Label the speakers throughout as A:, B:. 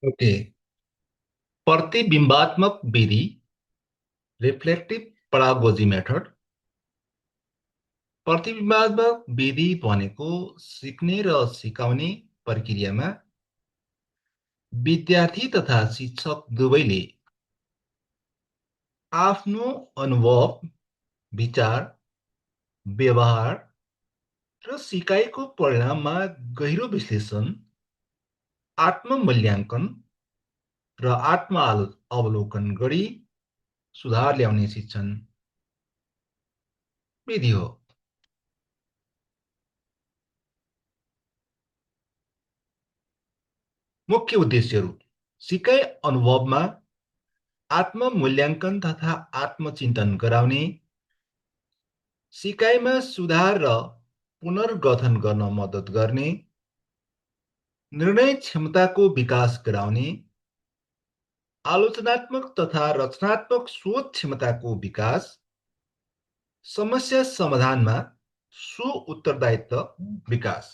A: Okay. प्रतिबिम्बात्मक विधि, reflective pedagogy method. प्रतिबिम्बात्मक विधि भनेको सिक्ने र सिकाउने प्रक्रियामा विद्यार्थी तथा शिक्षक दुवैले आफ्नो अनुभव, विचार, व्यवहार र सिकाइको परिणाममा गहिरो विश्लेषण, आत्ममूल्याङ्कन र अवलोकन गरी सुधार ल्याउने शिक्षण विधि हो। मुख्य उद्देश्यहरू: सिकाइ अनुभवमा आत्ममूल्याङ्कन तथा आत्मचिन्तन गराउने, सिकाइमा सुधार र पुनर्गठन गर्न मद्दत गर्ने, निर्णय क्षमताको विकास गराउने, आलोचनात्मक तथा रचनात्मक सोच क्षमताको विकास, समस्या समाधानमा सु-उत्तरदायित्व विकास।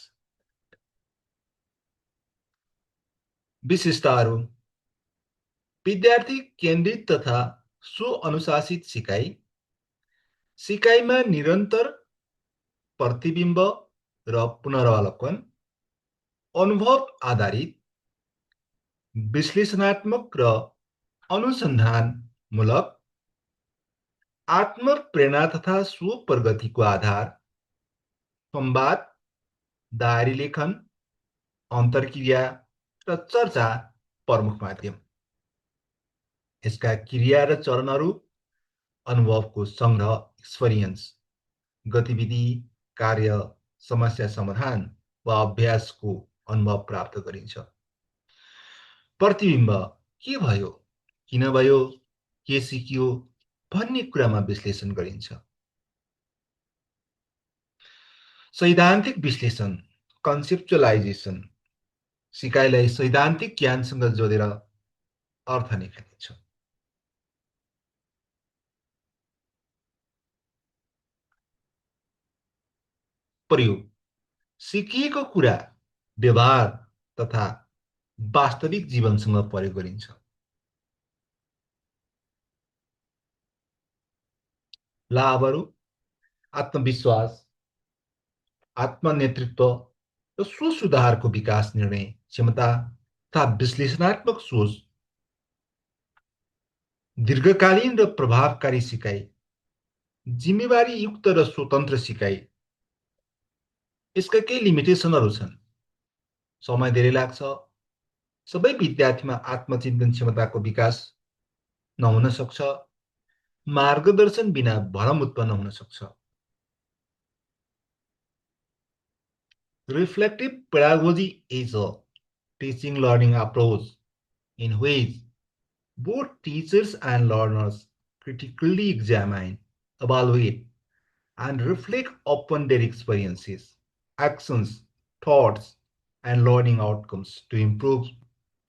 A: विशेषताहरू: विद्यार्थी केन्द्रित तथा सुअनुशासित सिकाइ, सिकाइमा निरन्तर प्रतिबिम्ब र पुनरावलोकन, अनुभव आधारित, विश्लेषणात्मक र अनुसन्धानमूलक, आत्मप्रेरणा तथा स्वप्रगतिको आधार, संवाद, डायरी लेखन, अन्तर्क्रिया र चर्चा प्रमुख माध्यम। यसका क्रिया र चरणहरू: अनुभवको संग्रह, एक्सपिरियन्स, गतिविधि, कार्य, समस्या समाधान वा अभ्यासको अनुभव प्राप्त गरिन्छ। प्रतिबिम्ब: के भयो, किन भयो, के सिकियो भन्ने कुरामा विश्लेषण गरिन्छ। सैद्धान्तिक विश्लेषण, कन्सेप्चुअलाइजेसन, सिकाइलाई सैद्धान्तिक ज्ञानसँग जोडेर अर्थ निकालिन्छ। प्रयोग: सिकिएको कुरा व्यवहार तथा वास्तविक जीवनसँग प्रयोग गरिन्छ। लाभहरू: आत्मविश्वास, आत्मनेतृत्व र स्वसुधारको विकास, निर्णय क्षमता तथा विश्लेषणात्मक सोच, दीर्घकालीन र प्रभावकारी सिकाइ, जिम्मेवारीयुक्त र स्वतन्त्र सिकाइ। यसका केही लिमिटेसनहरू छन्: समय धेरै लाग्छ, सबै विद्यार्थीमा आत्मचिन्तन क्षमताको विकास नहुन सक्छ, मार्गदर्शन बिना भ्रम उत्पन्न हुन सक्छ। Reflective pedagogy is a teaching learning approach in which both teachers and learners critically examine, evaluate, and reflect upon their experiences, actions, thoughts, and learning outcomes to improve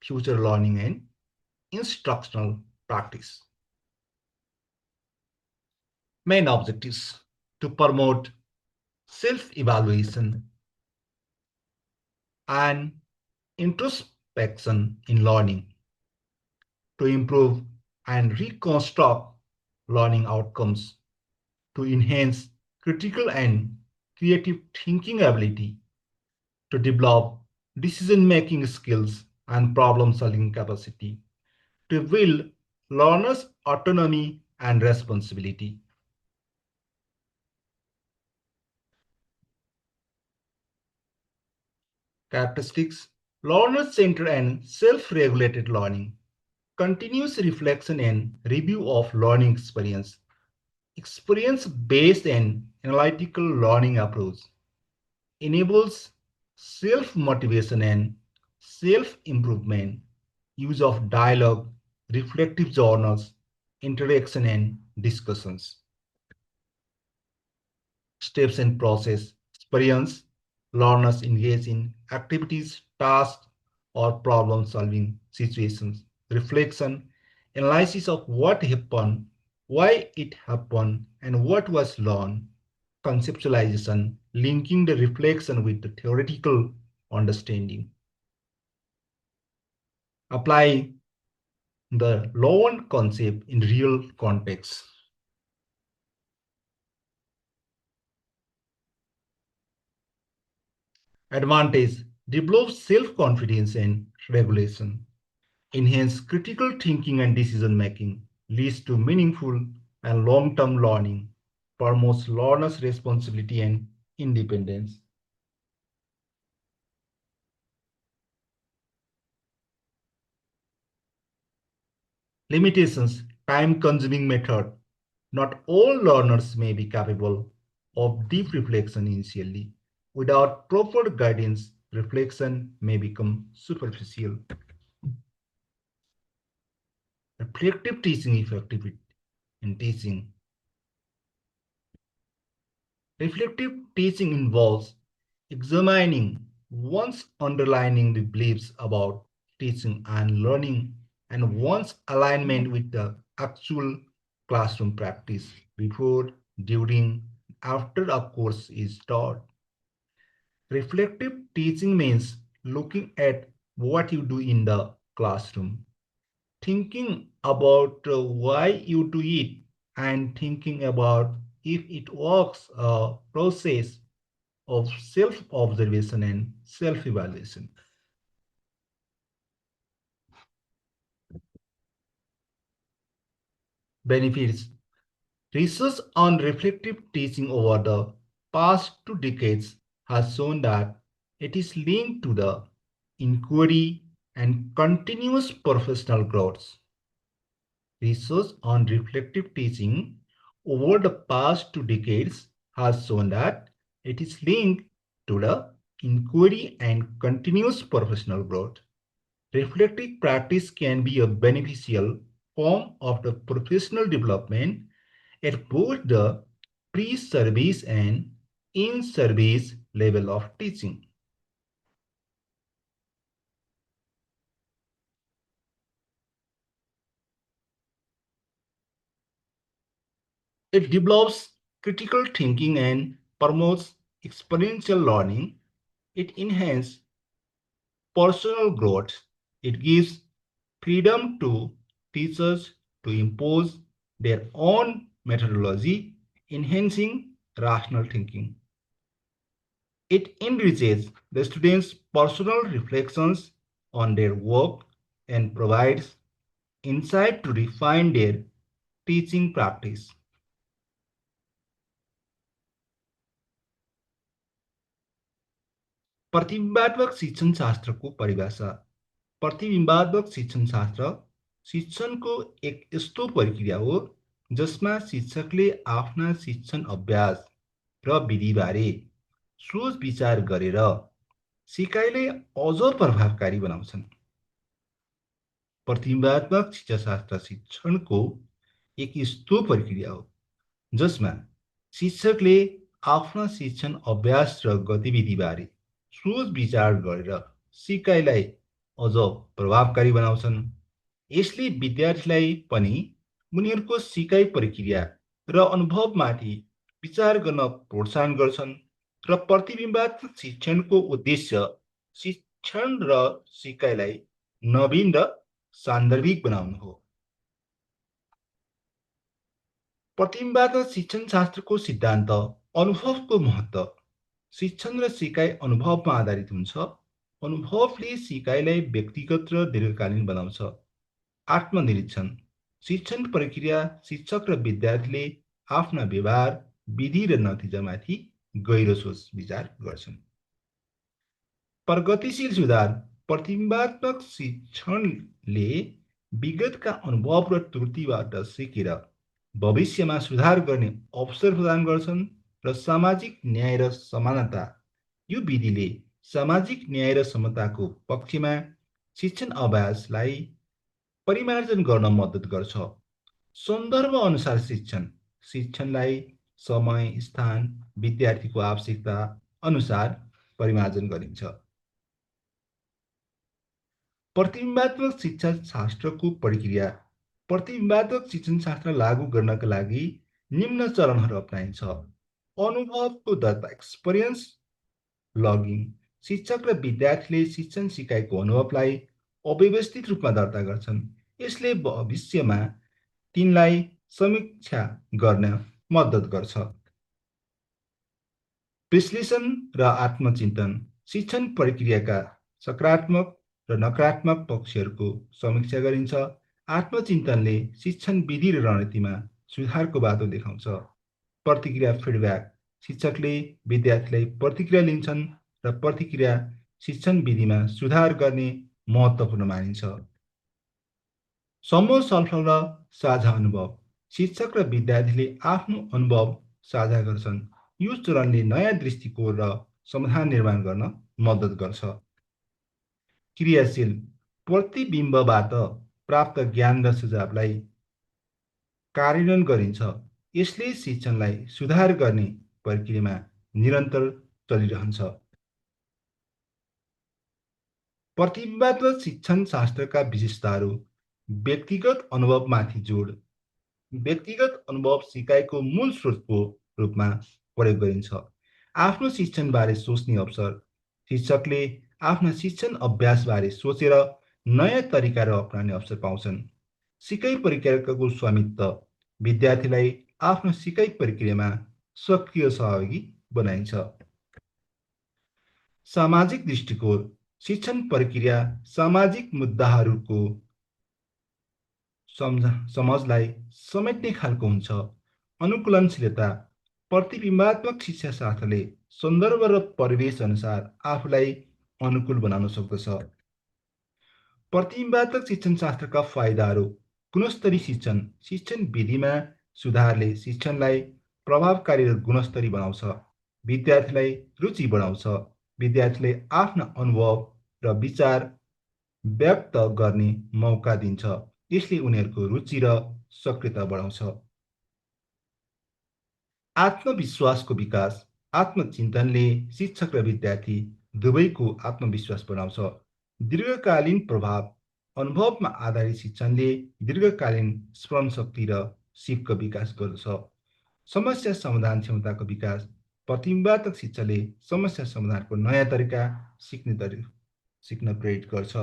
A: future learning and instructional practice. Main objectives: to promote self-evaluation and introspection in learning, to improve and reconstruct learning outcomes, to enhance critical and creative thinking ability, to develop decision-making skills and problem-solving capacity, to build learners' autonomy and responsibility. Characteristics: learner-centered and self-regulated learning, continuous reflection and review of learning experience-based and analytical learning approach, enables self-motivation and self-improvement, use of dialogue, reflective journals, interaction and discussions. Steps and process: experience, learners engage in activities, tasks, or problem-solving situations. Reflection, analysis of what happened, why it happened, and what was learned. Conceptualization, linking the reflection with the theoretical understanding. Apply the learned concept in real context. Advantage: develop self-confidence and regulation. Enhance critical thinking and decision making. Leads to meaningful and long-term learning. Promotes learners' responsibility and independence. Limitations: time-consuming method. Not all learners may be capable of deep reflection initially. Without proper guidance, reflection may become superficial. Reflective teaching effectivity in teaching. Reflective teaching involves examining one's underlying beliefs about teaching and learning and one's alignment with the actual classroom practice before, during, after a course is taught. Reflective teaching means looking at what you do in the classroom, thinking about why you do it, and thinking about if it works, a process of self observation and self evaluation. Benefits: research on reflective teaching over the past 2 decades has shown that it is linked to the inquiry and continuous professional growth. Research on reflective teaching over the past 2 decades has shown that it is linked to the inquiry and continuous professional growth. Reflective practice can be a beneficial form of the professional development at both the pre-service and in-service level of teaching. It develops critical thinking and promotes experiential learning. It enhances personal growth. It gives freedom to teachers to impose their own methodology, enhancing rational thinking. It enriches the students' personal reflections on their work and provides insight to refine their teaching practice. प्रतिबिम्बात्मक शिक्षण शास्त्रको परिभाषा। प्रतिबिम्बात्मक शिक्षण शास्त्र शिक्षणको एक यस्तो प्रक्रिया हो जसमा शिक्षकले आफ्ना शिक्षण अभ्यास र विधिबारे सोच विचार गरेर सिकाइलाई अझ प्रभावकारी बनाउँछन्। प्रतिबिम्बात्मक शिक्षाशास्त्र शिक्षणको एक यस्तो प्रक्रिया हो जसमा शिक्षकले आफ्ना शिक्षण अभ्यास र गतिविधिबारे सोच विचार गरेर सिकाइलाई अझ प्रभावकारी बनाउँछन्। यसले विद्यार्थीलाई पनि उनीहरूको सिकाइ प्रक्रिया र अनुभवमाथि विचार गर्न प्रोत्साहन गर्छन् र प्रतिबिम्बात्मक शिक्षणको उद्देश्य शिक्षण र सिकाइलाई नवीन र सान्दर्भिक बनाउनु हो। प्रतिबिम्बात्मक शिक्षण शास्त्रको सिद्धान्त अनुभवको महत्त्व। शिक्षण र सिकाइ अनुभवमा आधारित हुन्छ। अनुभवले सिकाइलाई व्यक्तिगत र दीर्घकालीन बनाउँछ। आत्मनिरीक्षण शिक्षण प्रक्रिया शिक्षक र विद्यार्थीले आफ्ना व्यवहार, विधि र नतिजामाथि गहिरो सोच विचार गर्छन्। प्रगतिशील सुधार प्रतिबिम्बात्मक शिक्षणले विगतका अनुभव र त्रुटिबाट सिकेर भविष्यमा सुधार गर्ने अवसर प्रदान गर्छन् र सामाजिक न्याय र समानता यो विधिले सामाजिक न्याय र समताको पक्षमा शिक्षण अभ्यासलाई परिमार्जन गर्न मद्दत गर्छ। सन्दर्भ अनुसार शिक्षण शिक्षणलाई समय, स्थान, विद्यार्थीको आवश्यकता अनुसार परिमार्जन गरिन्छ। प्रतिबिम्बात्मक शिक्षा शास्त्रको प्रक्रिया प्रतिबिम्बात्मक शिक्षण शास्त्र लागू गर्नका लागि निम्न चरणहरू अपनाइन्छ। अनुभवको दर्ता एक्सपिरियन्स लगिङ शिक्षक र विद्यार्थीले शिक्षण सिकाइको अनुभवलाई अव्यवस्थित रूपमा दर्ता गर्छन्। यसले भविष्यमा तिनलाई समीक्षा गर्न मद्दत गर्छ। विश्लेषण र आत्मचिन्तन शिक्षण प्रक्रियाका सकारात्मक र नकारात्मक पक्षहरूको समीक्षा गरिन्छ। आत्मचिन्तनले शिक्षण विधि र रणनीतिमा सुधारको बाटो देखाउँछ। प्रतिक्रिया फिडब्याक शिक्षकले विद्यार्थीलाई प्रतिक्रिया लिन्छन् र प्रतिक्रिया शिक्षण विधिमा सुधार गर्ने महत्त्वपूर्ण मानिन्छ। समूह छलफल र साझा अनुभव शिक्षक र विद्यार्थीले आफ्नो अनुभव साझा गर्छन्। यो चरणले नयाँ दृष्टिकोण र समाधान निर्माण गर्न मद्दत गर्छ। क्रियाशील प्रतिबिम्बबाट प्राप्त ज्ञान र सुझावलाई कार्यान्वयन गरिन्छ। यसले शिक्षणलाई सुधार गर्ने प्रक्रियामा निरन्तर चलिरहन्छ। प्रतिबिम्बात्मक शिक्षण शास्त्रका विशेषताहरू व्यक्तिगत अनुभवमाथि जोड व्यक्तिगत अनुभव सिकाइको मूल स्रोतको रूपमा प्रयोग गरिन्छ। आफ्नो शिक्षणबारे सोच्ने अवसर शिक्षकले आफ्ना शिक्षण अभ्यासबारे सोचेर नयाँ तरिकाहरू अपनाउने अवसर पाउँछन्। सिकाइ प्रक्रियाको स्वामित्व विद्यार्थीलाई आफ्नो सिकाइ प्रक्रियामा सक्रिय सहभागी बनाइन्छ। सामाजिक दृष्टिकोण शिक्षण प्रक्रिया सामाजिक मुद्दाहरूको समझलाई समेट्ने खालको हुन्छ। अनुकूलनशीलता प्रतिबिम्बात्मक शिक्षाशास्त्रले सन्दर्भ र परिवेश अनुसार आफूलाई अनुकूल बनाउन सक्दछ। प्रतिबिम्बात्मक शिक्षणशास्त्रका फाइदाहरू गुणस्तरीय शिक्षण शिक्षण विधिमा सुधारले शिक्षणलाई प्रभावकारी र गुणस्तरीय बनाउँछ। विद्यार्थीलाई रुचि बढाउँछ। विद्यार्थीले आफ्ना अनुभव र विचार व्यक्त गर्ने मौका दिन्छ। यसले उनीहरूको रुचि र सक्रियता बढाउँछ। आत्मविश्वासको विकास आत्मचिन्तनले शिक्षक र विद्यार्थी दुवैको आत्मविश्वास बढाउँछ। दीर्घकालीन प्रभाव अनुभवमा आधारित शिक्षणले दीर्घकालीन स्मरण शक्ति र सिपको विकास गर्दछ। समस्या समाधान क्षमताको विकास प्रतिबिम्बात्मक शिक्षाले समस्या समाधानको नयाँ तरिका सिक्न प्रेरित गर्छ।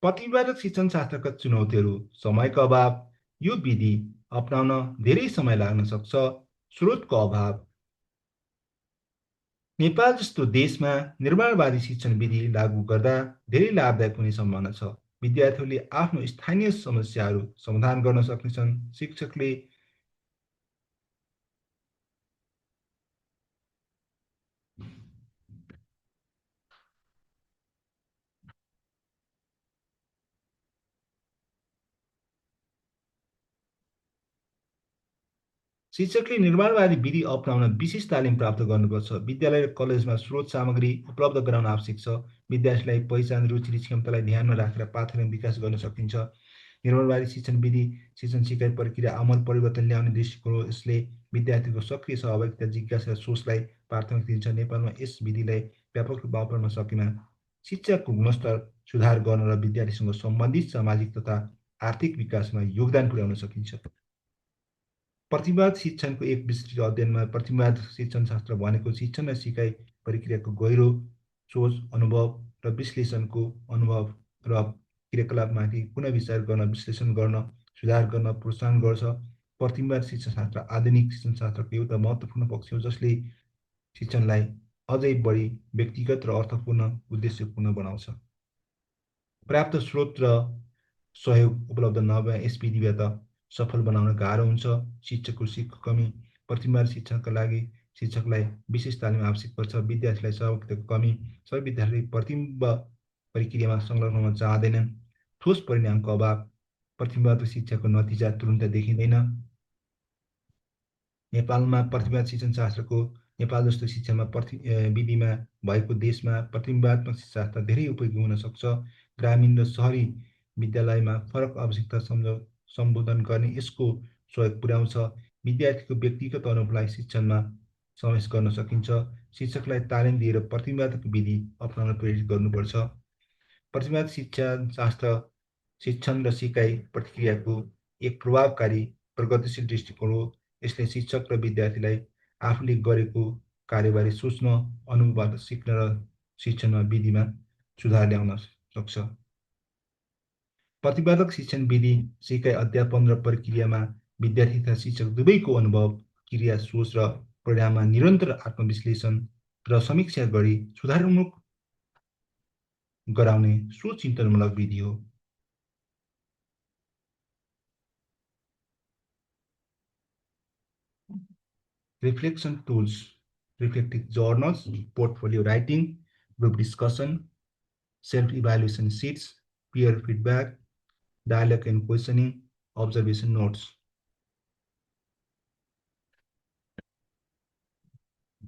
A: प्रतिबिम्बात्मक शिक्षणशास्त्रका चुनौतीहरू समयको अभाव यो विधि अपनाउन धेरै समय लाग्न सक्छ। स्रोतको अभाव नेपाल जस्तो देशमा निर्माणवादी शिक्षण विधि लागू गर्दा धेरै लाभदायक हुने सम्भावना छ। विद्यार्थीहरूले आफ्नो स्थानीय समस्याहरू समाधान गर्न सक्नेछन्। शिक्षकले शिक्षकले निर्माणवादी विधि अपनाउन विशेष तालिम प्राप्त गर्नुपर्छ। विद्यालय र कलेजमा स्रोत सामग्री उपलब्ध गराउन आवश्यक छ। विद्यार्थीलाई पहिचान रुचि र क्षमतालाई ध्यानमा राखेर पाठ्यक्रम विकास गर्न सकिन्छ। निर्माणवादी शिक्षण विधि शिक्षण सिकाइ प्रक्रिया आमूल परिवर्तन ल्याउने दृष्टिकोण हो। यसले विद्यार्थीको सक्रिय सहभागिता जिज्ञासा र सोचलाई प्राथमिकता दिन्छ। नेपालमा यस विधिलाई व्यापक रूपमा अपनाउन सकेमा शिक्षाको गुणस्तर सुधार गर्न र विद्यार्थीसँग सम्बन्धित सामाजिक तथा आर्थिक विकासमा योगदान पुर्याउन सकिन्छ। प्रतिवाद शिक्षणको एक विस्तृत अध्ययनमा प्रतिवाद शिक्षणशास्त्र भनेको शिक्षण र सिकाइ प्रक्रियाको गहिरो सोच अनुभव र विश्लेषणको अनुभव र क्रियाकलापमाथि पुनः विचार गर्न विश्लेषण गर्न सुधार गर्न प्रोत्साहन गर्छ। प्रतिवाद शिक्षाशास्त्र आधुनिक शिक्षणशास्त्रको एउटा महत्त्वपूर्ण पक्ष हो जसले शिक्षणलाई अझै बढी व्यक्तिगत र अर्थपूर्ण उद्देश्यपूर्ण बनाउँछ। पर्याप्त स्रोत र सहयोग उपलब्ध नभए यस विधिबाट सफल बनाउन गाह्रो हुन्छ। शिक्षकको सिपको कमी प्रतिवाद शिक्षणका लागि शिक्षकलाई विशेष तालिम आवश्यक पर्छ। विद्यार्थीलाई सहभागिताको कमी सबै विद्यार्थी प्रतिबिम्ब प्रक्रियामा संलग्न हुन चाहँदैनन्। ठोस परिणामको अभाव प्रतिवाद शिक्षाको नतिजा तुरुन्त देखिँदैन। नेपालमा प्रतिवाद शिक्षणशास्त्रको नेपाल जस्तो शिक्षामा विधिमा भएको देशमा प्रतिबिम्बात्मक शिक्षाशास्त्र धेरै उपयोगी हुन सक्छ। ग्रामीण र शहरी विद्यालयमा फरक आवश्यकता सम्बोधन गर्ने यसको सहयोग पुर्याउँछ। विद्यार्थीको व्यक्तिगत अनुभवलाई शिक्षणमा समावेश गर्न सकिन्छ। शिक्षकलाई तालिम दिएर प्रतिबिम्बात्मक विधि अपनाउन प्रेरित गर्नुपर्छ। प्रतिवाद शिक्षाशास्त्र शिक्षण र सिकाइ प्रक्रियाको एक प्रभावकारी प्रगतिशील दृष्टिकोण हो। यसले शिक्षक र विद्यार्थीलाई आफूले गरेको कार्यबारे सोच्न अनुभवबाट सिक्न र शिक्षणमा विधिमा सुधार ल्याउन सक्छ। प्रतिवादक शिक्षण विधि सिकाइ अध्यापन र प्रक्रियामा विद्यार्थी तथा शिक्षक दुवैको अनुभव, क्रिया, सोच र परिणाममा निरन्तर आत्मविश्लेषण र समीक्षा गरी सुधारोन्मुख गराउने सुचिन्तनमूलक विधि हो। Reflection tools, reflective journals, portfolio writing, group discussion, self-evaluation sheets, peer feedback, dialogue and questioning, observation notes.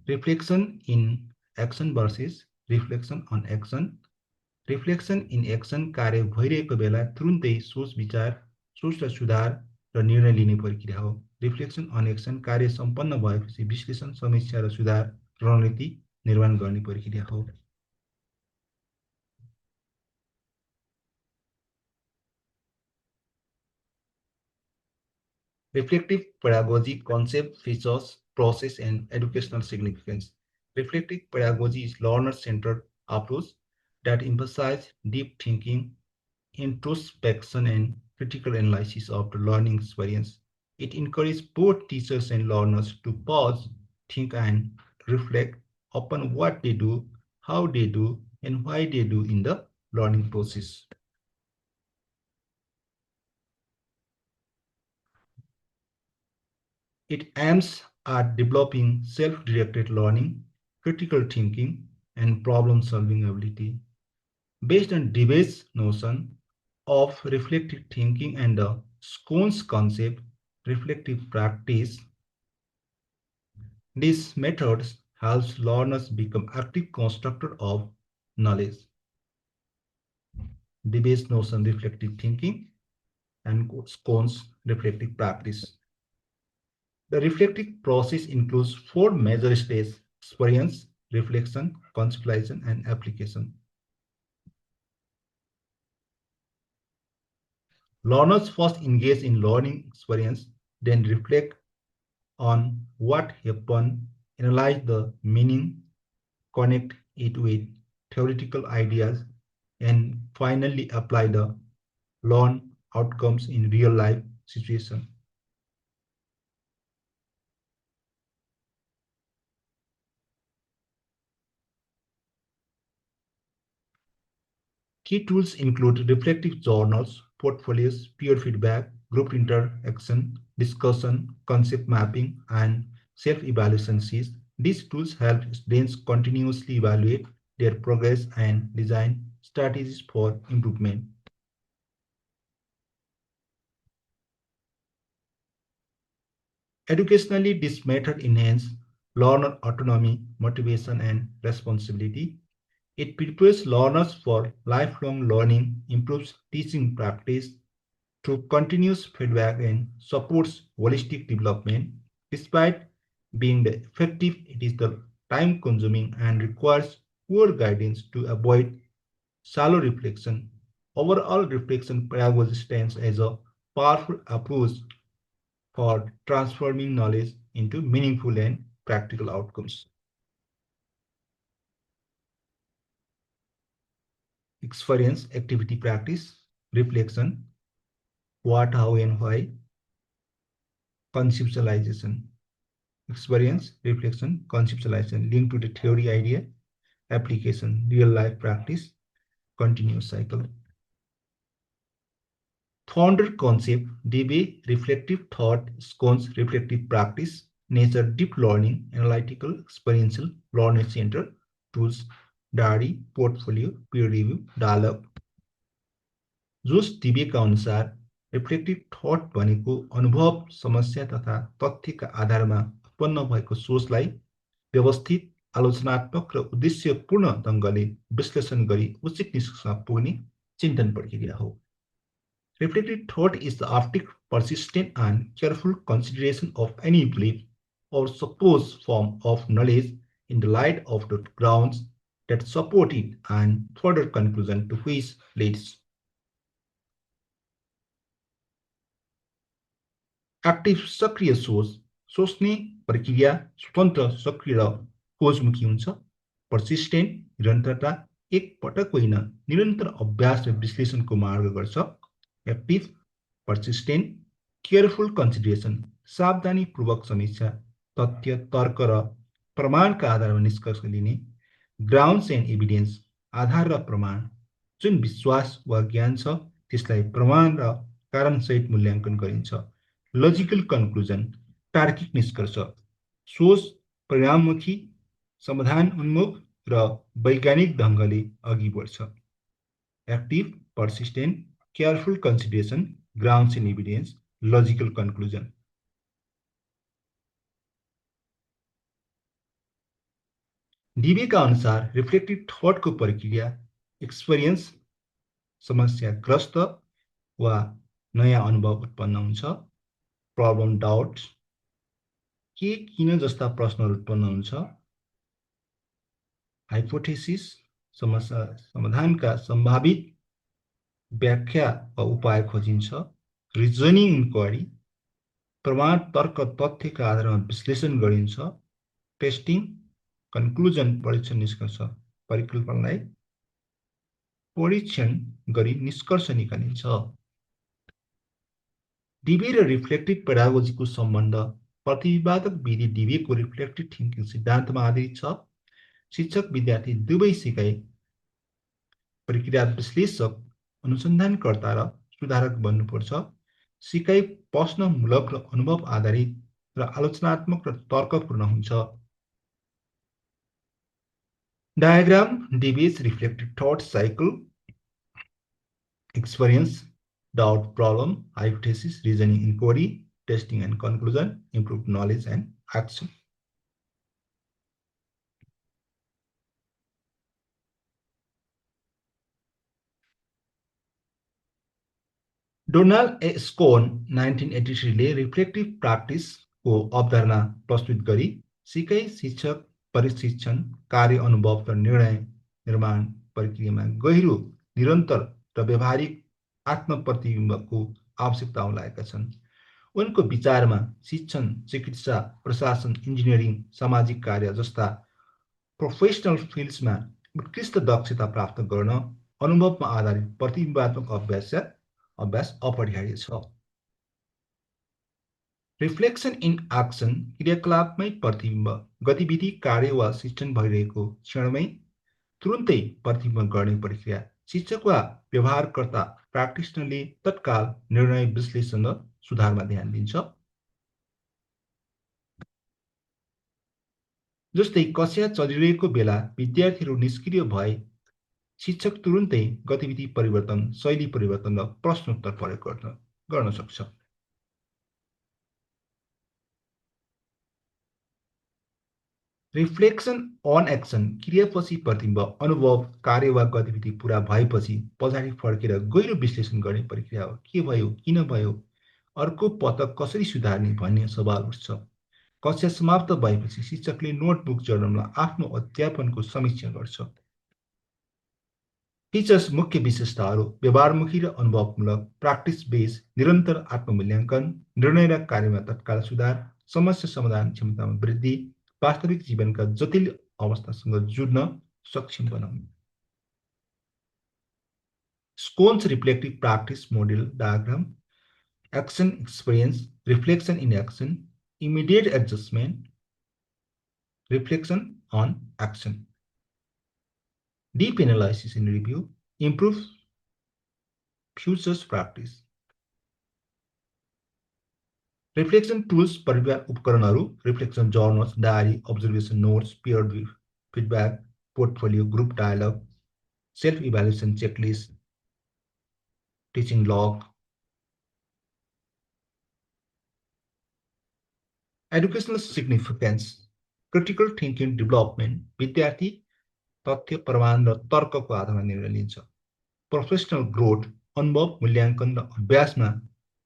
A: Reflection in action versus reflection on action. Reflection in action कार्य भइरहेको बेला तुरुन्तै सोच विचार, सोच र सुधार र निर्णय लिने प्रक्रिया हो। रिफ्लेक्सन अन एक्सन कार्य सम्पन्न भएपछि विश्लेषण, समीक्षा र सुधार रणनीति निर्माण गर्ने प्रक्रिया हो। Reflective pedagogy concept, features, process, and educational significance. Reflective pedagogy is learner-centered approach that emphasizes deep thinking, introspection, and critical analysis of the learning experience. It encourages both teachers and learners to pause, think, and reflect upon what they do, how they do, and why they do in the learning process. It aims at developing self-directed learning, critical thinking, and problem-solving ability. Based on Debye's notion of reflective thinking and the Scone's concept, reflective practice, these methods helps learners become active constructors of knowledge. Debye's notion, reflective thinking, and Scone's reflective practice. The reflective process includes four major stages: experience, reflection, conceptualization, and application. Learners first engage in learning experience, then reflect on what happened, analyze the meaning, connect it with theoretical ideas, and finally apply the learned outcomes in real life situations. Key tools include reflective journals, portfolios, peer feedback, group interaction, discussion, concept mapping, and self-evaluation sheets. These tools help students continuously evaluate their progress and design strategies for improvement. Educationally, this method enhances learner autonomy, motivation, and responsibility. It prepares learners for lifelong learning, improves teaching practice through continuous feedback, and supports holistic development. Despite being effective, it is the time-consuming and requires poor guidance to avoid shallow reflection. Overall, reflection pedagogy stands as a powerful approach for transforming knowledge into meaningful and practical outcomes. Experience, activity, practice, reflection, what, how, and why, conceptualization. Experience, reflection, conceptualization, linked to the theory idea, application, real life practice, continuous cycle. Founder concept, Debye reflective thought, Scones reflective practice, nature deep learning, analytical, experiential, learner center, tools, diary, portfolio, peer review, dialogue. जोस दिबेका अनुसार reflective thought भनेको अनुभव, समस्या तथा तथ्यका आधारमा उत्पन्न भएको सोचलाई व्यवस्थित, आलोचनात्मक र उद्देश्यपूर्ण ढङ्गले विश्लेषण गरी उचित निष्कर्षमा पुग्ने चिन्तन प्रक्रिया हो। Reflective thought is the active, persistent, and careful consideration of any belief or supposed form of knowledge in the light of the grounds that support it and further conclusion to which leads. Active सक्रिय सोच, सोच्ने प्रक्रिया स्वतन्त्र, सक्रिय र खोजमुखी हुन्छ। Persistent, निरन्तरता, एक पटक होइन, निरन्तर अभ्यास र विश्लेषणको मार्ग गर्छ। एक्टिभ, पर्सिस्टेन्ट, केयरफुल कन्सिडरेसन, सावधानीपूर्वक समीक्षा, तथ्य, तर्क र प्रमाणका आधारमा निष्कर्ष लिने। ग्राउन्ड्स एन्ड एभिडेन्स, आधार र प्रमाण, जुन विश्वास वा ज्ञान छ त्यसलाई प्रमाण र कारणसहित मूल्याङ्कन गरिन्छ। लजिकल कन्क्लुजन, तार्किक निष्कर्ष, सोच परिणाममुखी, समाधान उन्मुख र वैज्ञानिक ढङ्गले अघि बढ्छ। Active, persistent, careful consideration, grounds and evidence, logical conclusion. डिबेका अनुसार रिफ्लेक्टिभ थटको प्रक्रिया एक्सपिरियन्स, समस्याग्रस्त वा नयाँ अनुभव उत्पन्न हुन्छ। प्रब्लम डाउट, के किन जस्ता प्रश्नहरू उत्पन्न हुन्छ। हाइपोथेसिस, समस्या समाधानका सम्भावित व्याख्या वा उपाय खोजिन्छ। रिजनिङ इन्क्वायरी, प्रमाण तर्क तथ्यका आधारमा विश्लेषण गरिन्छ। टेस्टिङ, कन्क्लुजन, परीक्षण निष्कर्ष, परिकल्पनालाई परीक्षण गरी निष्कर्ष निकालिन्छ। डिबे र रिफ्लेक्टिभ पेडागोजीको सम्बन्ध। प्रतिवादक विधि डिबेको रिफ्लेक्टिभ थिङ्किङ सिद्धान्तमा आधारित छ। शिक्षक विद्यार्थी दुवै सिकाइ प्रक्रिया विश्लेषक, अनुसन्धानकर्ता र सुधारक बन्नुपर्छ। सिकाइ प्रश्नमूलक र अनुभव आधारित र आलोचनात्मक र तर्कपूर्ण हुन्छ। Diagram, debate, reflective thought cycle, experience, doubt problem, hypothesis, reasoning inquiry, testing and conclusion, improved knowledge and action. Donald A Schon 1983 ले रिफ्लेक्टिभ प्र्याक्टिसको अवधारणा प्रस्तुत गरी सिकाइ शिक्षक प्रशिक्षण कार्य अनुभव र निर्णय निर्माण प्रक्रियामा गहिरो, निरन्तर र व्यावहारिक आत्मप्रतिबिम्बको आवश्यकता लगाएका छन्। उनको विचारमा शिक्षण, चिकित्सा, प्रशासन, इन्जिनियरिङ, सामाजिक कार्य जस्ता प्रोफेसनल फिल्ड्समा उत्कृष्ट दक्षता प्राप्त गर्न अनुभवमा आधारित प्रतिबिम्बात्मक अभ्यास अपरिहार्य छ। रिफ्लेक्सन इन एक्सन, क्रियाकलापमै प्रतिबिम्ब, गतिविधि, कार्य वा शिक्षण भइरहेको क्षणमै तुरुन्तै प्रतिबिम्ब गर्ने प्रक्रिया। शिक्षक वा व्यवहारकर्ता प्र्याक्टिसनरले तत्काल निर्णय विश्लेषण र सुधारमा ध्यान दिन्छ। जस्तै कक्षा चलिरहेको बेला विद्यार्थीहरू निष्क्रिय भए शिक्षक तुरुन्तै गतिविधि परिवर्तन, शैली परिवर्तन र प्रश्नोत्तर प्रयोग गर्न सक्छ। रिफ्लेक्सन अन एक्सन, क्रियापछि प्रतिबिम्ब, अनुभव, कार्य वा गतिविधि पूरा भएपछि पछाडि फर्केर गहिरो विश्लेषण गर्ने प्रक्रिया हो। के भयो, किन भयो, अर्को पटक कसरी सुधार्ने भन्ने सवाल उठ्छ। कक्षा समाप्त भएपछि शिक्षकले नोटबुक जर्नलमा आफ्नो अध्यापनको समीक्षा गर्छ। टिचर्स मुख्य विशेषताहरू: व्यवहारमुखी र अनुभवमूलक, प्र्याक्टिस बेस, निरन्तर आत्ममूल्याङ्कन, निर्णय र कार्यमा तत्काल सुधार, समस्या समाधान क्षमतामा वृद्धि, वास्तविक जीवनका जटिल अवस्थासँग जुड्न सक्षम बनाउने। Schon's reflective practice model diagram, action experience, reflection in action, immediate adjustment, reflection on action, deep analysis and review, improve futures practice. Reflection tools, परिवार उपकरणहरू, reflection journals, diary, observation notes, peer feedback, portfolio, group dialogue, self evaluation checklist, teaching log. Educational significance, critical thinking development, विद्यार्थी तथ्य, प्रमाण र तर्कको आधारमा निर्णय लिन्छ। Professional growth, अनुभव, मूल्याङ्कन र अभ्यासमा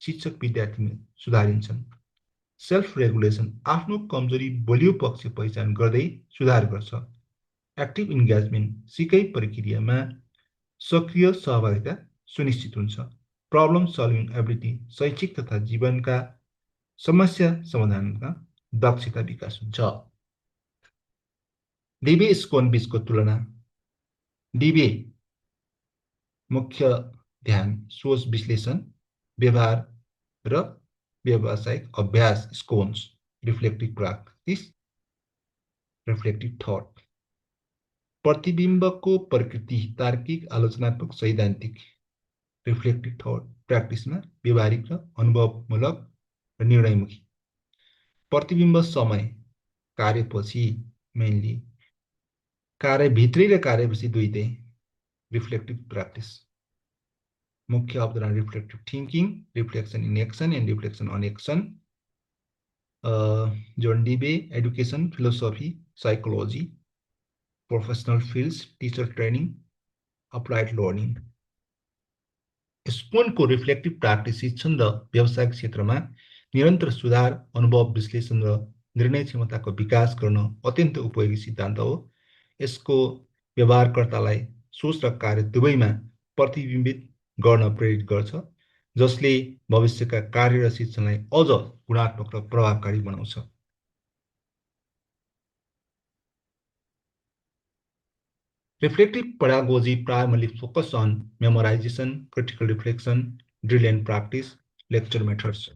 A: शिक्षक विद्यार्थीमा सुधारिन्छन्। सेल्फ रेगुलेसन, आफ्नो कमजोरी बलियो पक्ष पहिचान गर्दै सुधार गर्छ। एक्टिभ इन्गेजमेन्ट, सिकाइ प्रक्रियामा सक्रिय सहभागिता सुनिश्चित हुन्छ। प्रब्लम सल्भिङ एबिलिटी, शैक्षिक तथा जीवनका समस्या समाधानका दक्षता विकास हुन्छ। डिबे स्कोन बीचको तुलना। डिबे मुख्य ध्यान सोच विश्लेषण व्यवहार र व्यावसायिक अभ्यास स्कोन्स रिफ्लेक्टिभ प्र्याक्टिस रिफ्लेक्टिभ थट प्रतिबिम्बको प्रकृति तार्किक आलोचनात्मक सैद्धान्तिक रिफ्लेक्टिभ थट प्र्याक्टिसमा व्यवहारिक र अनुभवमूलक र निर्णयमुखी प्रतिबिम्ब समय कार्यपछि मेनली कार्यभित्रै र कार्यपछि दुईटै रिफ्लेक्टिभ प्र्याक्टिस मुख्य अवधारणा reflective thinking reflection in action and reflection on action John Dewey education philosophy psychology professional fields teacher training applied learning स्पोनको रिफ्लेक्टिभ प्र्याक्टिस शिक्षण र व्यावसायिक क्षेत्रमा निरन्तर सुधार अनुभव विश्लेषण र निर्णय क्षमताको विकास गर्न अत्यन्त उपयोगी सिद्धान्त हो यसको व्यवहारकर्तालाई सोच र कार्य दुवैमा प्रतिबिम्बित गर्न प्रेरित गर्छ जसले भविष्यका कार्य र शिक्षणलाई अझ गुणात्मक र प्रभावकारी बनाउँछ Reflective pedagogy primarily focuses on memorization, critical reflection, drill and practice, lecture methods.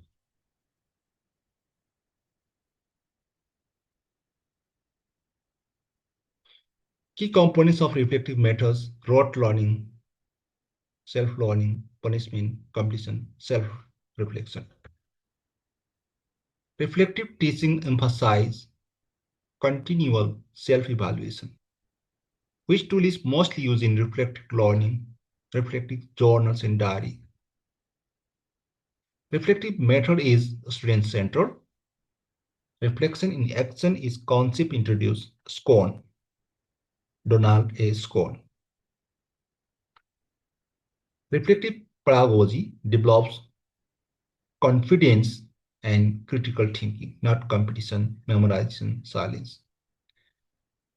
A: Key components of reflective methods, rote learning, self-learning, punishment, completion, self-reflection. Reflective teaching emphasizes continual self-evaluation. Which tool is mostly used in reflective learning, reflective journals and diary? Reflective method is student-centered. Reflection in action is concept introduced, SCORN, Donald A. Scone. Reflective pedagogy develops confidence and critical thinking, not competition, memorization, silence.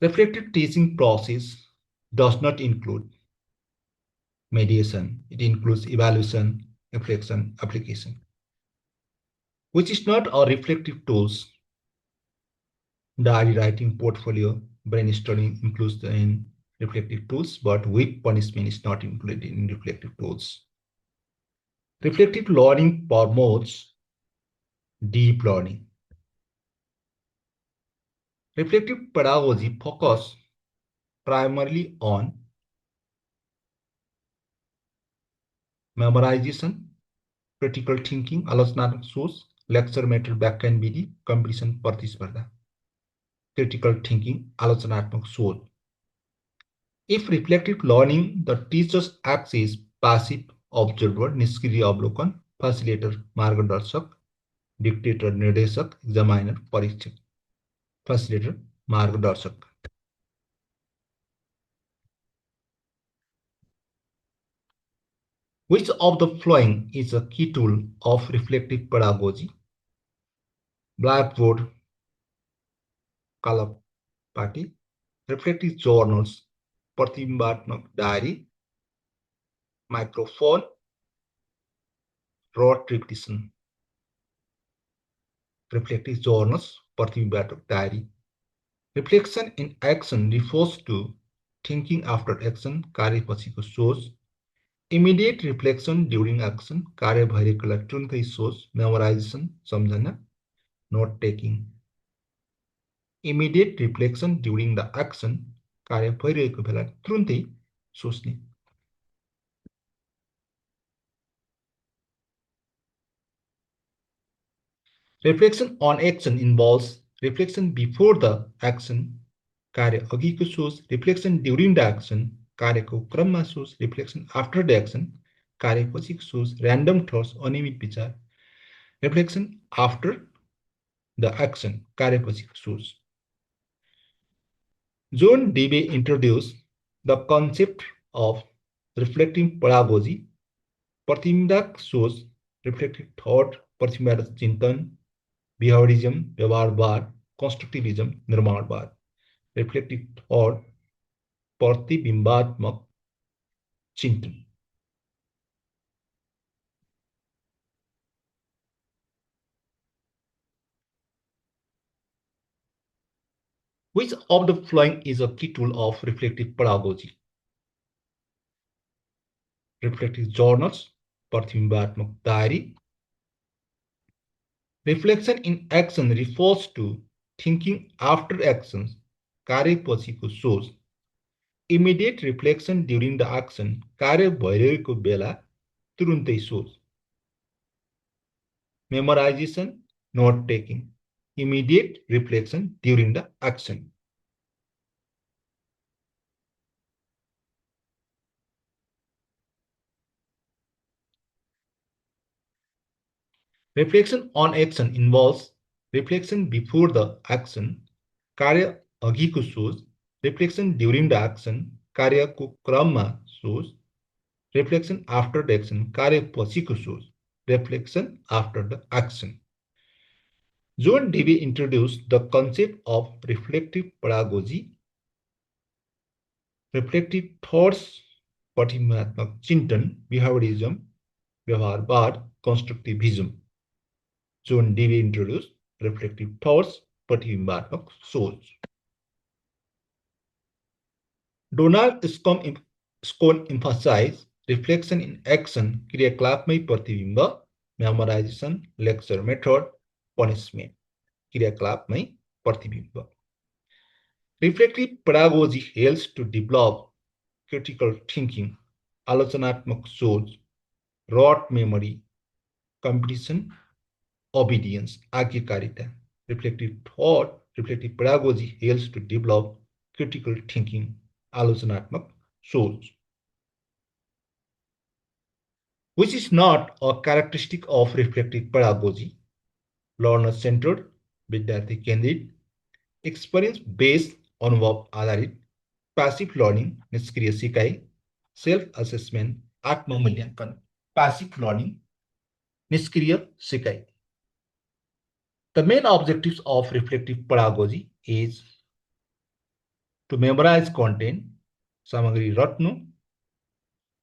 A: Reflective teaching process does not include mediation. It includes evaluation, reflection, application, which is not a reflective tools. Diary writing, portfolio, brainstorming includes in reflective tools, but weak punishment is not included in reflective tools. Reflective learning promotes deep learning. Reflective pedagogy focuses primarily on memorization, critical thinking, आलोचनात्मक सोच, lecture method व्याख्यान विधि, competition प्रतिस्पर्धा, critical thinking, आलोचनात्मक सोच. If reflective learning, the teacher acts as passive observer, निष्क्रिय अवलोकन, facilitator मार्गदर्शक, dictator निर्देशक, examiner परीक्षक, facilitator मार्गदर्शक. Which of the following is a key tool of reflective pedagogy? Blackboard, Kalapati, reflective journals, प्रतिबिम्बात्मक diary, microphone, rote repetition. Reflective journals, प्रतिबिम्बात्मक diary. Reflection in action refers to thinking after action, कार्यपछिको सोच. Immediate reflection during action, कार्य भइरहेकोलाई तुरुन्तै सोच, memorization, Samjhana, note taking. Immediate reflection during the action, कार्य भइरहेको बेला तुरुन्तै सोच्ने. Reflection on action involves reflection before the action, कार्य अघिको सोच, reflection during the action, कार्यको क्रममा सोच, reflection after the action, कार्यपछिको सोच, random thoughts, अनियमित विचार, reflection after the action, कार्यपछिको सोच. John Dewey introduced the concept of reflective pedagogy, प्रतिबिम्बक सोच, reflective thought, प्रतिबिम्बक चिन्तन, behaviorism, व्यवहारवाद, constructivism, निर्माणवाद, reflective thought, प्रतिबिम्बात्मक चिन्तन. Which of the following is a key tool of reflective pedagogy? reflective journals, प्रतिबिम्बात्मक diary. Reflection in action refers to thinking after actions, कार्यपछिको सोच. Immediate reflection during the action, कार्य भइरहेको बेला तुरुन्तै सोच. Memorization, note taking, immediate reflection during the action. Reflection on action involves reflection before the action, कार्य अघिको सोच, reflection during the action, कार्यको क्रममा सोच, reflection after the action, कार्य पछिको सोच, reflection after the action. John Dewey introduced the concept of reflective pedagogy, reflective thoughts, प्रतिमात्मक चिन्तन, behaviorism, व्यवहारवाद, constructivism. John Dewey introduced reflective thoughts, प्रतिबिम्बात्मक सोच. Donald Scone emphasized reflection in action, क्रियाकलापमै प्रतिबिम्ब, memorization, lecture method, punishment, क्रियाकलापमै प्रतिबिम्ब. Reflective pedagogy helps to develop critical thinking, आलोचनात्मक सोच, rote memory, competition, obedience, आज्ञाकारिता. Reflective thought, reflective pedagogy helps to develop critical thinking, आलोचनात्मक सोच. Which is not a characteristic of reflective pedagogy. Learner-centered, विद्यार्थी केन्द्रित, experience-based, अनुभव आधारित, passive learning, निष्क्रिय सिकाइ, self-assessment, आत्म-मूल्यांकन, passive learning, निष्क्रिय सिकाइ. The main objectives of reflective pedagogy is to memorize content, सामग्री रट्नु,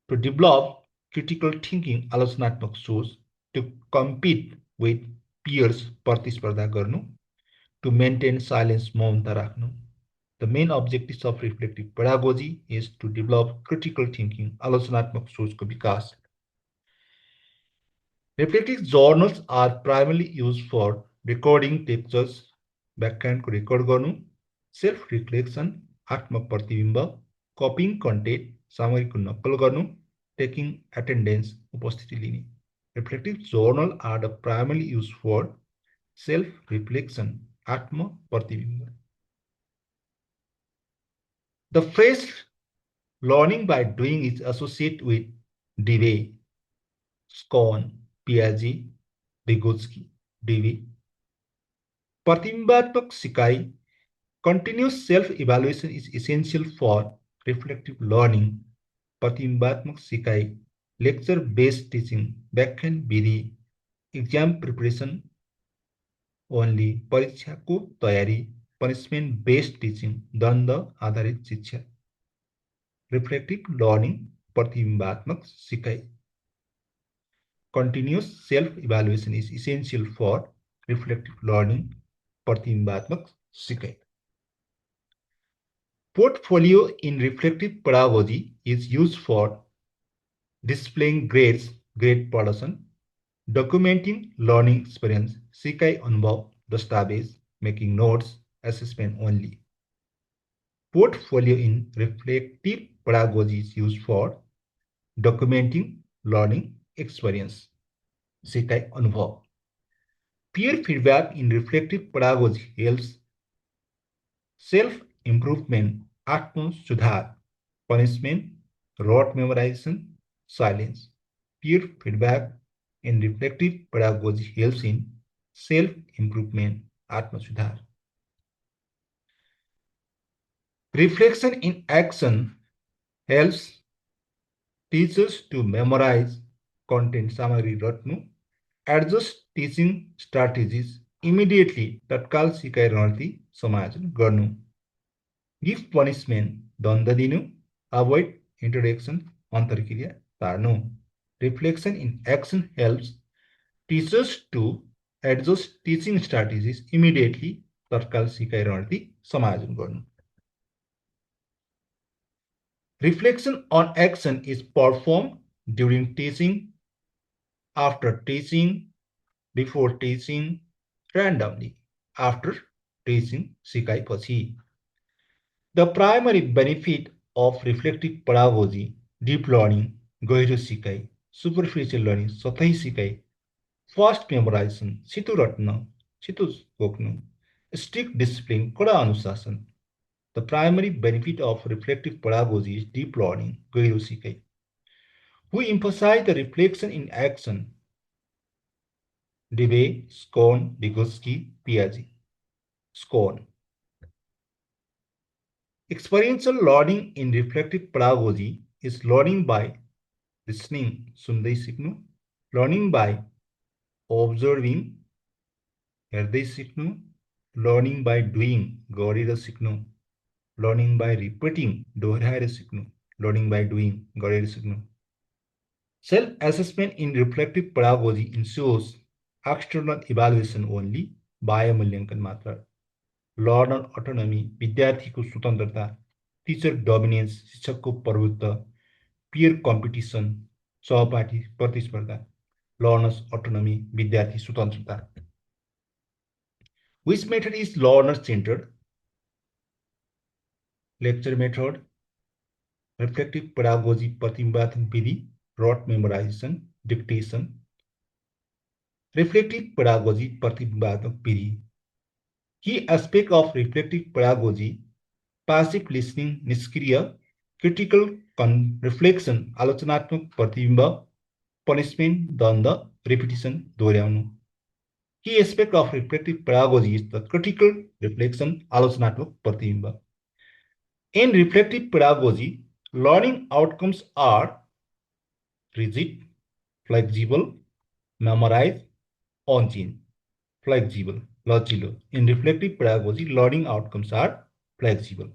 A: to develop critical thinking, आलोचनात्मक सोच, to compete with peers, प्रतिस्पर्धा गर्नु, to maintain silence, मौनता राख्नु. The main objectives of reflective pedagogy is to develop critical thinking, आलोचनात्मक सोचको विकास. Reflective journals are primarily used for recording lectures, व्याख्यानको रेकर्ड गर्नु, सेल्फ रिफ्लेक्सन, आत्म-प्रतिबिम्ब, कपिङ कन्टेन्ट, सामग्रीको नक्कल गर्नु, taking attendance, उपस्थिति लिने. Reflective journal are the primarily used for self-reflection, आत्म-प्रतिबिम्ब. The phrase learning by doing is associated with Dewey, Scone, Piaget, Vygotsky, Dewey. प्रतिबिम्बात्मक सिकाइ, continuous self-evaluation is essential for reflective learning. प्रतिबिम्बात्मक सिकाइ, lecture based teaching, व्याख्यान विधि, exam preparation only, परीक्षाको तयारी, punishment based teaching, दण्ड आधारित शिक्षा. Reflective learning, प्रतिबिम्बात्मक सिकाइ. Continuous self-evaluation is essential for reflective learning, प्रतिबिम्बात्मक सिकाइ. Portfolio in reflective pedagogy is used for displaying grades, grade प्रदर्शन, documenting learning experience, सिकाइ अनुभव, दस्तावेज, making notes, assessment only. Portfolio in reflective pedagogy is used for documenting learning experience, सिकाइ अनुभव. Peer feedback in reflective pedagogy helps self-improvement, आत्म-सुधार, punishment, rote memorization, silence. Peer feedback in reflective pedagogy helps in self-improvement, आत्म-सुधार. Reflection in action helps teachers to memorize content, सामग्री रट्नु, adjust teaching strategies, immediately तत्काल सिकाइ रणनीति समायोजन गर्नु. Give punishment, दण्ड दिनु, avoid introduction, अन्तर्क्रिया टार्नु. Reflection in action helps teachers to adjust teaching strategies immediately, तत्काल सिकाइ रणनीति समायोजन गर्नु. Reflection on action is performed during teaching, after teaching, before teaching, randomly, after teaching सिकाएपछि. The primary benefit of reflective pedagogy, deep learning, गहिरो सिकाइ, superficial learning, सतही सिकाइ, fast memorization, छिटो रट्न, छिटो घोक्नु, strict discipline, कडा अनुशासन. The primary benefit of reflective pedagogy is deep learning, गहिरो सिकाइ. We emphasize the reflection in action. Debye, Scone, Vygotsky, Piaget. Scone. Experiential learning in reflective pedagogy is learning by listening, सुन्दै सिक्नु, learning by observing, हेर्दै सिक्नु, learning by doing, गरेर सिक्नु, learning by repeating, दोहोऱ्याएर सिक्नु, learning by doing, गरेर सिक्नु. Self-assessment in reflective pedagogy ensures external evaluation only, बाह्य मूल्याङ्कन मात्र. Learner autonomy, विद्यार्थीको स्वतन्त्रता, टीचर डोमिनेन्स, शिक्षकको प्रभुत्व, peer competition, सहपाठी प्रतिस्पर्धा. Learner's autonomy, विद्यार्थी स्वतन्त्रता. Which method is learner-centered? Lecture method, reflective pedagogy प्रतिबिम्बात्मक विधि, rote memorization, dictation. Reflective pedagogy प्रतिबिम्बात्मक विधि. Key aspect of reflective pedagogy: passive listening, निष्क्रिय, critical reflection, आलोचनात्मक प्रतिबिम्ब, punishment, दण्ड, repetition, दोहोऱ्याउनु. Key aspect of reflective pedagogy is the critical reflection, आलोचनात्मक प्रतिबिम्ब. In reflective pedagogy, learning outcomes are rigid, flexible, memorize, on-chain. Flexible, lachilo. In reflective pedagogy, learning outcomes are flexible.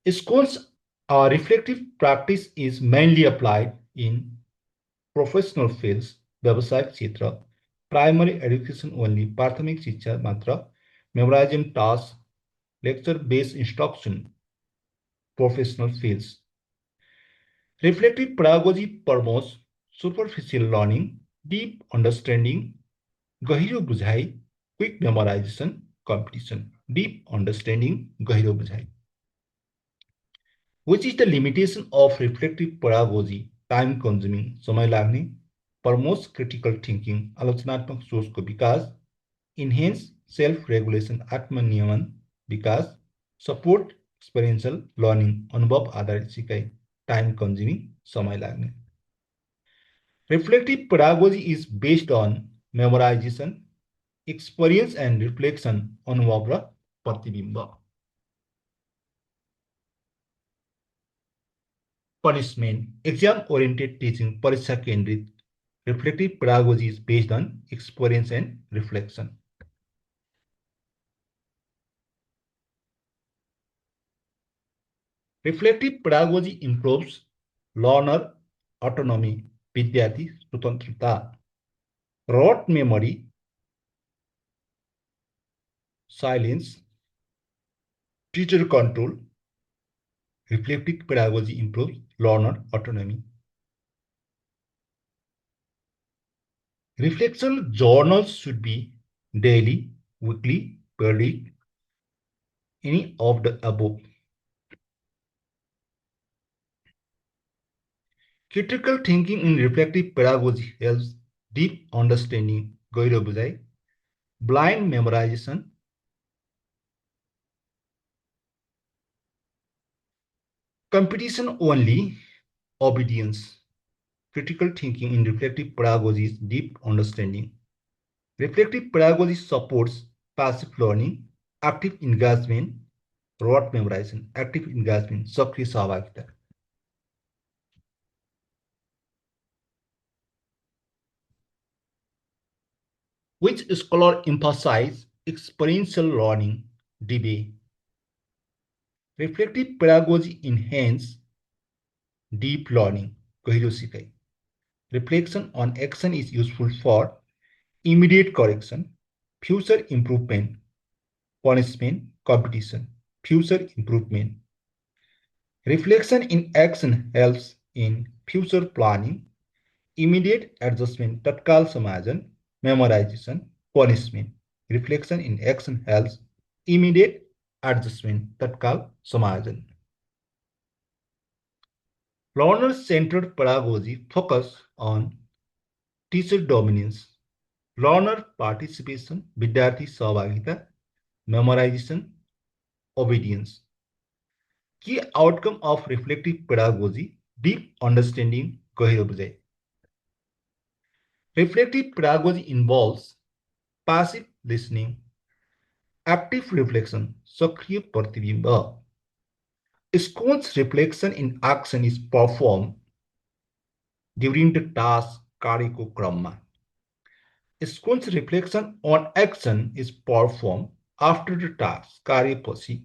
A: School's reflective practice is mainly applied in professional fields, व्यवसायिक क्षेत्र, primary education only, प्राथमिक शिक्षा मात्र, memorizing tasks, lecture-based instruction, professional fields. Reflective pedagogy promotes superficial learning, deep understanding, गहिरो बुझाइ, quick memorization, competition. Deep understanding, गहिरो बुझाइ. Which is the limitation of reflective pedagogy? Time consuming, समय लाग्ने, promotes critical thinking, आलोचनात्मक सोचको विकास, enhance self-regulation, आत्मनियमन विकास, support experiential learning, अनुभव आधारित सिकाइ, time consuming, समय लाग्ने. Reflective pedagogy is based on memorization, experience and reflection, अनुभव र प्रतिबिम्ब. Punishment, exam-oriented teaching, परीक्षा केन्द्रित. Reflective pedagogy is based on experience and reflection. Reflective pedagogy improves learner autonomy, विद्यार्थी स्वतन्त्रता. Rote memory, silence, teacher control. Reflective pedagogy improves learner autonomy. Reflection journals should be daily, weekly, periodic, any of the above. Critical thinking in reflective pedagogy helps deep understanding, गहिरो बुझाइ, blind memorization, competition only, obedience. Critical thinking in reflective pedagogy is deep understanding. Reflective pedagogy supports passive learning, active engagement, rote memorization, active engagement, सक्रिय सहभागिता. Which scholar emphasize experiential learning? Debye. Reflective pedagogy enhance deep learning, गहिरो सिकाइ. Reflection on action is useful for immediate correction, future improvement, punishment, competition, future improvement. Reflection in action helps in future planning, immediate adjustment, tatkal समायोजन, memorization, punishment, reflection in action helps, immediate adjustment, tatkal समायोजन. Learner-centered pedagogy focus on teacher dominance, learner participation, विद्यार्थी सहभागिता, memorization, obedience. Key outcome of reflective pedagogy, deep understanding, गहिरो बुझाइ. Reflective pedagogy involves passive listening, active reflection, सक्रिय प्रतिबिम्ब. Scone's reflection in action is performed during the task कार्यको क्रममा. Scone's reflection on action is performed after the task कार्यपछि.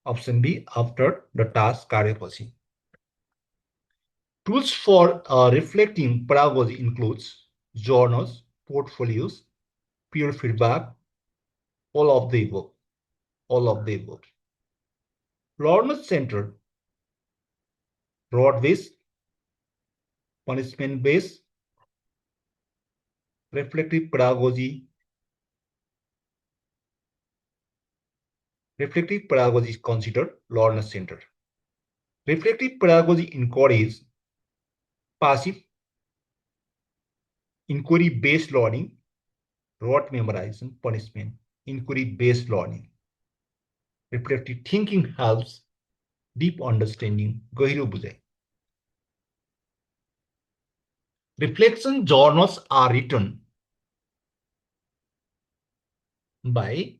A: Option B, after the task कार्यपछि. Tools for reflecting pedagogy includes journals, portfolios, peer feedback, all of the above. All of the above. Learner-centered, reward-based, punishment-based, reflective pedagogy. Reflective pedagogy is considered learner-centered. Reflective pedagogy encourages passive, inquiry-based learning, rote memorization, punishment, inquiry-based learning. Reflective thinking helps deep understanding, गहिरो बुझाइ. Reflection journals are written by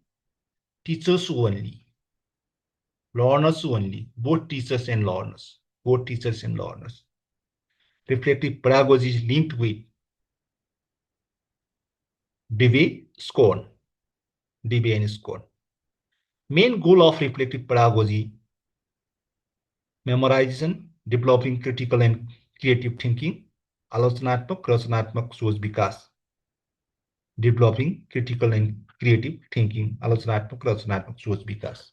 A: teachers only, learners only, both teachers and learners, both teachers and learners. Reflective pedagogy is linked with Dewey score, Dewey and score. Main goal of reflective pedagogy, memorization, developing critical and creative thinking, आलोचनात्मक रचनात्मक सोच विकास. Developing critical and creative thinking, आलोचनात्मक रचनात्मक सोच विकास.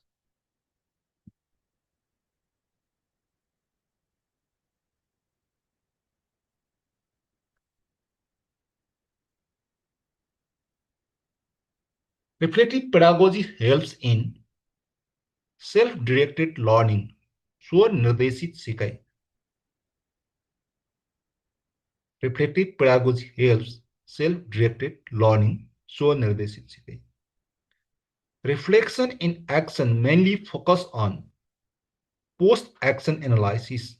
A: Reflective pedagogy helps in self-directed learning, स्व-निर्देशित सिकाइ. Reflective pedagogy helps self-directed learning, स्व-निर्देशित सिकाइ. Reflection in action mainly focus on post-action analysis,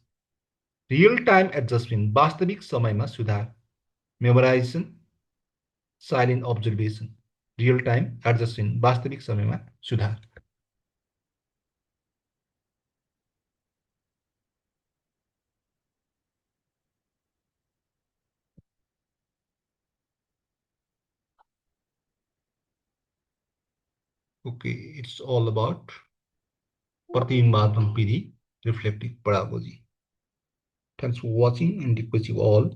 A: real-time adjustment, वास्तविक समयमा सुधार, memorization, silent observation, real-time adjustment, वास्तविक समयमा सुधार. Okay, it's all about प्रतिबिम्बात्मक विधि, reflective pedagogy. Thanks for watching and request you all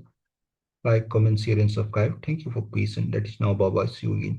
A: like, comment, share, and subscribe. Thank you for patience. That is now bye bye. See you again.